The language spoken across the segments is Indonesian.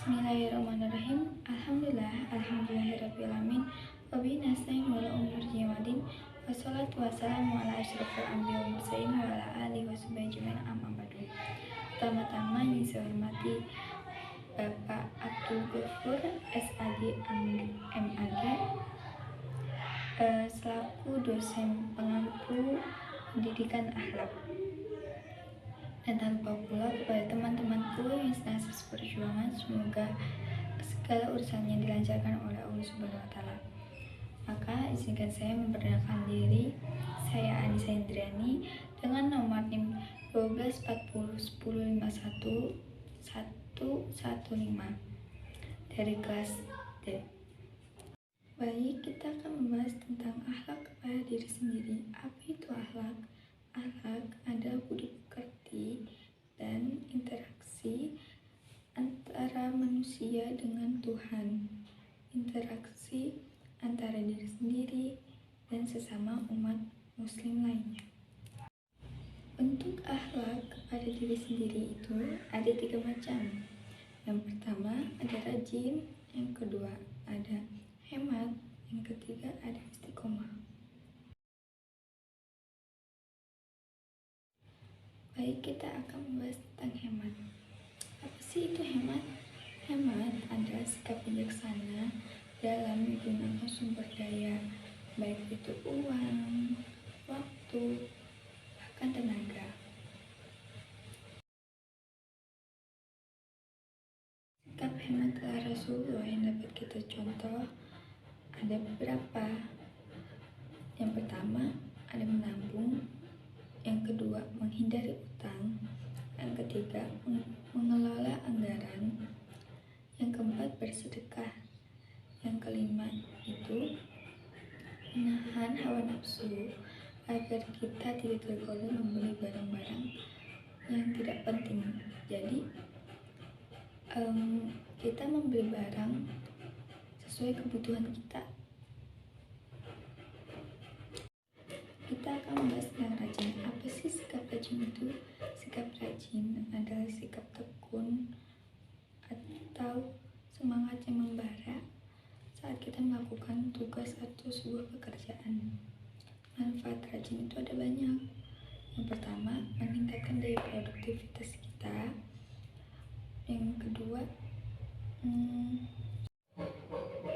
Bismillahirrahmanirrahim. Alhamdulillahirrabbilalamin. Wabihi nasta'in wala umur jamadin. Wassalatu wassalamu ala asyrofil anbiya wal mursalin wa ala alihi washabihi ajmain amma ba'du. Pertama-tama yang saya hormati Bapak Abdul Ghafur SAD MAG selaku dosen pengampu pendidikan akhlak. Dan tanpa pula kepada teman-temanku yang sedang seperjuangan, semoga segala urusannya dilancarkan oleh Allah Subhanahu wa Ta'ala. Maka izinkan saya memperkenalkan diri. Saya Anissa Indriani dengan nomor NIM 12401051 dari kelas D. Baik, kita akan membahas tentang akhlak kepada diri sendiri. Apa itu akhlak? Akhlak adalah budi pekerti dan interaksi antara manusia dengan Tuhan, interaksi antara diri sendiri dan sesama umat muslim lainnya. Bentuk akhlak kepada diri sendiri itu ada 3 macam. Yang pertama ada rajin, yang kedua ada hemat, yang ketiga ada istiqomah. Baik, kita akan membahas tentang hemat. Apa sih itu hemat? Hemat adalah sikap bijaksana dalam menggunakan sumber daya, baik itu uang, waktu, bahkan tenaga. Sikap hemat ala Rasulullah yang dapat kita contoh ada beberapa. Yang pertama ada menabung, yang kedua menghindari utang, yang ketiga mengelola anggaran, yang keempat bersedekah, yang kelima itu menahan hawa nafsu agar kita tidak tergoda membeli barang-barang yang tidak penting. Jadi kita membeli barang sesuai kebutuhan kita. Kita akan membahas tentang rajin. Apa sih sikap rajin itu? Sikap rajin adalah sikap tekun atau semangat yang membara saat kita melakukan tugas atau sebuah pekerjaan. Manfaat rajin itu ada banyak. Yang pertama, meningkatkan daya produktivitas kita. Yang kedua,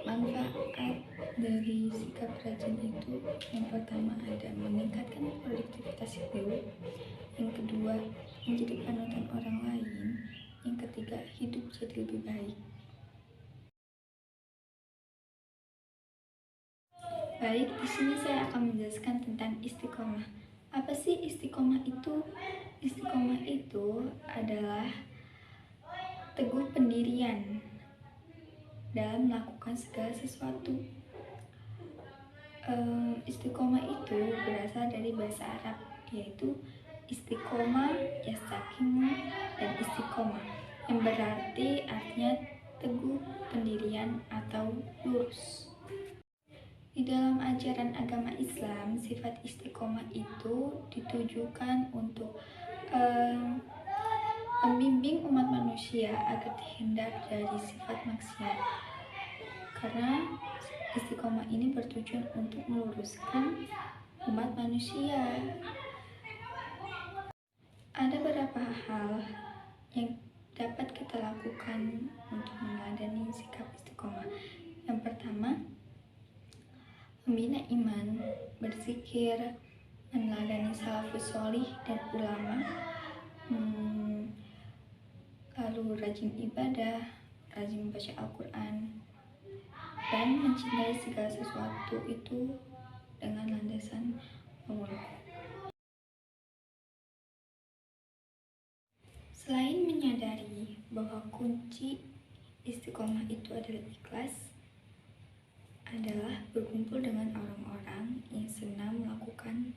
manfaat dari sikap rajin itu yang pertama ada meningkatkan produktivitas hidup, yang kedua menjadi panutan orang lain, yang ketiga hidup jadi lebih baik. Baik, di sini saya akan menjelaskan tentang istiqomah. Apa sih istiqomah itu? Istiqomah itu adalah teguh pendirian dalam melakukan segala sesuatu. Istiqomah itu berasal dari bahasa Arab, yaitu istiqomah, yastaqimu, dan istiqomah, yang berarti artinya teguh pendirian atau lurus. Di dalam ajaran agama Islam, sifat istiqomah itu ditujukan untuk membimbing umat manusia agar terhindar dari sifat maksiat. Karena istiqomah ini bertujuan untuk meluruskan umat manusia. Ada beberapa hal yang dapat kita lakukan untuk meneladani sikap istiqomah. Yang pertama, membina iman, berzikir, meneladani salafus sholih dan ulama, lalu rajin ibadah, rajin membaca Al-Quran, dan mencintai segala sesuatu itu dengan landasan Allah. Selain menyadari bahwa kunci istiqomah itu adalah ikhlas, adalah berkumpul dengan orang-orang yang senang melakukan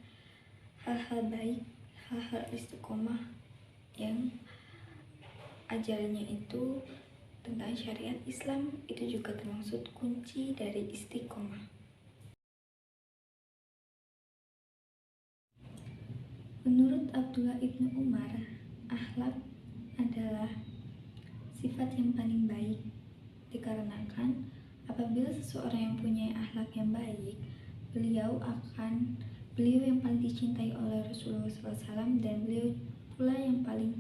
hal-hal baik, hal-hal istiqomah yang ajarannya itu tentang syariat Islam, itu juga termasuk kunci dari istiqomah. Menurut Abdullah ibnu Umar, akhlak adalah sifat yang paling baik, dikarenakan apabila seseorang yang punya akhlak yang baik, beliau yang paling dicintai oleh Rasulullah SAW, dan beliau pula yang paling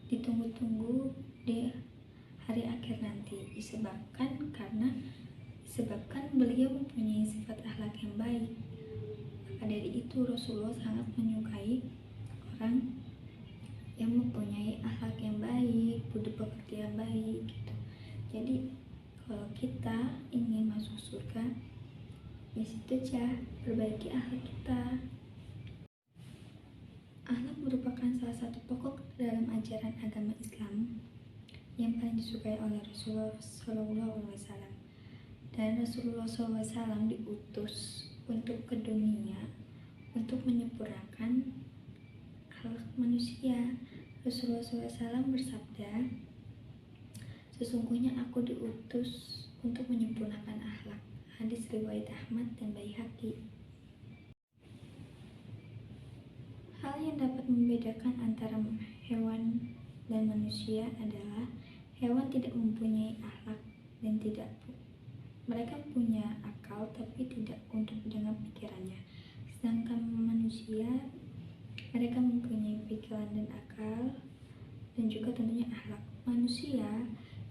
ditunggu-tunggu di hari akhir nanti, disebabkan beliau mempunyai sifat akhlak yang baik. Maka dari itu Rasulullah sangat menyukai orang yang mempunyai akhlak yang baik, budi pekerti yang baik gitu. Jadi kalau kita ingin masuk surga, ya situ aja, perbaiki akhlak kita. Akhlak merupakan salah satu pokok dalam ajaran agama Islam yang paling disukai oleh Rasulullah SAW. Dan Rasulullah SAW diutus untuk ke dunia untuk menyempurnakan akhlak manusia. Rasulullah SAW bersabda, "Sesungguhnya aku diutus untuk menyempurnakan akhlak." Hadis riwayat Ahmad dan Baihaqi. Hal yang dapat membedakan antara hewan dan manusia adalah hewan tidak mempunyai akhlak dan mereka punya akal tapi tidak untuk dengan pikirannya. Sedangkan manusia, mereka mempunyai pikiran dan akal dan juga tentunya akhlak. Manusia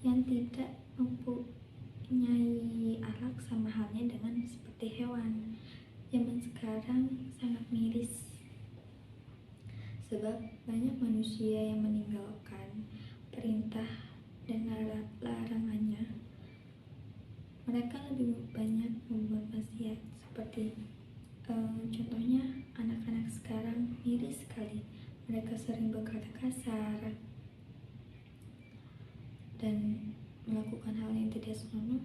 yang tidak mempunyai akhlak sama halnya dengan seperti hewan. Zaman sekarang sangat miris, sebab banyak manusia yang meninggalkan perintah dan larangannya. Mereka lebih banyak membuat maksiat, seperti contohnya anak-anak sekarang miris sekali. Mereka sering berkata kasar dan melakukan hal yang tidak senonoh.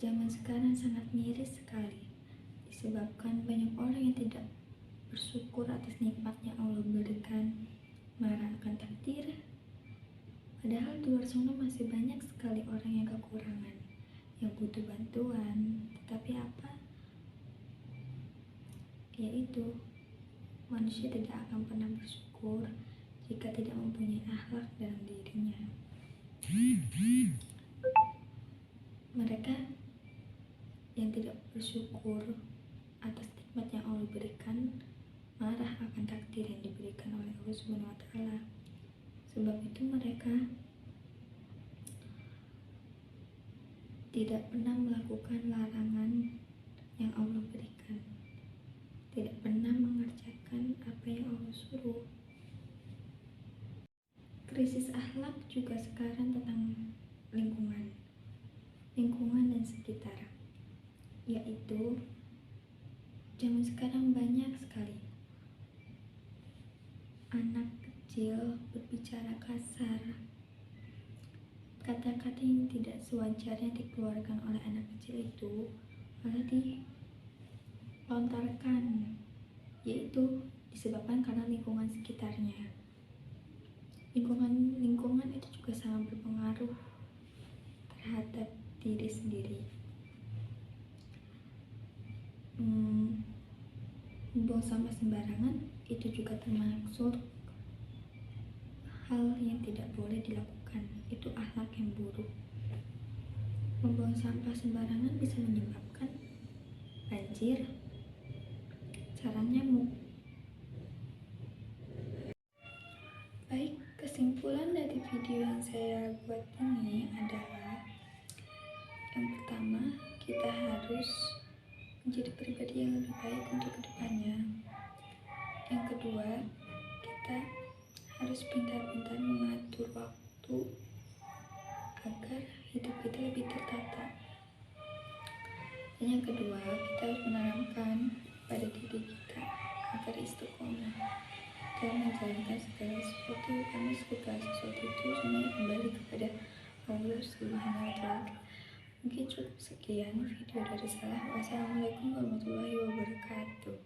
Zaman sekarang sangat miris sekali, disebabkan banyak orang yang tidak bersyukur atas nikmat yang Allah berikan, marah akan takdir. Padahal di luar sana masih banyak sekali orang yang kekurangan, yang butuh bantuan. Tetapi apa? Yaitu manusia tidak akan pernah bersyukur jika tidak mempunyai akhlak dalam dirinya. Mereka yang tidak bersyukur atas nikmat yang Allah berikan, marah akan takdir yang diberikan oleh Allah SWT. Sebab itu mereka tidak pernah melakukan larangan yang Allah berikan, tidak pernah mengerjakan apa yang Allah suruh. Krisis akhlak juga sekarang tentang lingkungan dan sekitar, yaitu zaman sekarang banyak sekali anak kecil berbicara kasar. Kata-kata yang tidak sewajarnya dikeluarkan oleh anak kecil itu malah dilontarkan, yaitu disebabkan karena lingkungan sekitarnya. Lingkungan itu juga sangat berpengaruh terhadap diri sendiri. Membuang sampah sembarangan itu juga termasuk hal yang tidak boleh dilakukan. Itu akhlak yang buruk. Membuang sampah sembarangan bisa menyebabkan banjir, sarang nyamuk. Baik, kesimpulan dari video yang saya buat ini adalah, yang pertama, kita harus menjadi pribadi yang lebih baik untuk kedepannya. Yang kedua, kita harus pintar-pintar mengatur waktu agar hidup kita lebih tertata. Dan yang kedua, kita harus menanamkan pada diri kita agar istiqomah dalam menjalankan segala sesuatu, karena segala sesuatu itu semuanya kembali kepada Allah Subhanahu wa Ta'ala. Mungkin cukup sekian video dari saya. Wassalamualaikum warahmatullahi wabarakatuh.